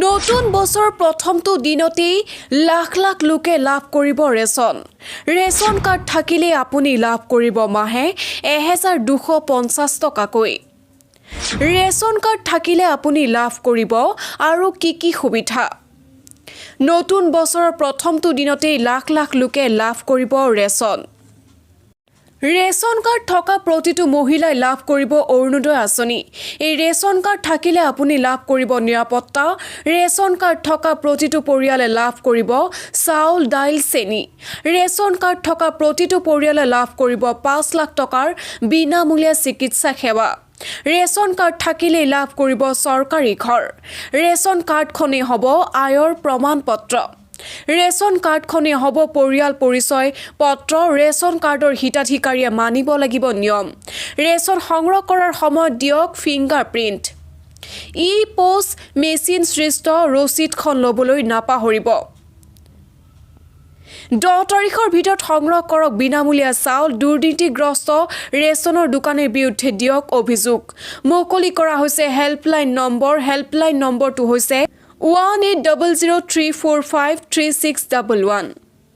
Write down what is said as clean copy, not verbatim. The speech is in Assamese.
নতুন বছৰ প্ৰথমটো দিনতেই লাখ লাখ লোকে লাভ কৰিব ৰেচন কাৰ্ড থাকিলে আপুনি লাভ কৰিব মাহে 1250 টকাকৈ ৰেচন কাৰ্ড থাকিলে আপুনি লাভ কৰিব আৰু কি সুবিধা নতুন বছৰৰ প্ৰথমটো দিনতেই লাখ লাখ লোকে লাভ কৰিব ৰেচন কাৰ্ড থকা প্ৰতিটো মহিলাই লাভ কৰিব অৰুণোদয় আঁচনি এই ৰেচন কাৰ্ড থাকিলে আপুনি লাভ কৰিব নিৰাপত্তা ৰেচন কাৰ্ড থকা প্ৰতিটো পৰিয়ালে লাভ কৰিব চাউল দাইল চেনি ৰেচন কাৰ্ড থকা প্ৰতিটো পৰিয়ালে লাভ কৰিব 5 লাখ টকাৰ বিনামূলীয়া চিকিৎসা সেৱা ৰেচন কাৰ্ড থাকিলে লাভ কৰিব চৰকাৰী ঘৰ ৰেচন কাৰ্ডখনে হ'ব আয়ৰ প্ৰমাণপত্ৰ ৰেচন কাৰ্ডখনে হ'ব পৰিয়াল পৰিচয় পত্ৰ ৰেচন কাৰ্ডৰ হিতাধিকাৰীয়ে মানিব লাগিব নিয়ম ৰেচন সংগ্ৰহ কৰাৰ সময়ত দিয়ক ফিংগাৰপ্ৰিণ্ট পোষ্ট মেচিন সৃষ্ট ৰচিদখন ল'বলৈ নাপাহৰিব 10 তাৰিখৰ ভিতৰত সংগ্ৰহ কৰক বিনামূলীয়া চাউল দুৰ্নীতিগ্ৰস্ত ৰেচনৰ দোকানৰ বিৰুদ্ধে দিয়ক অভিযোগ মুকলি কৰা হৈছে হেল্পলাইন নম্বৰটো হৈছে 1800345361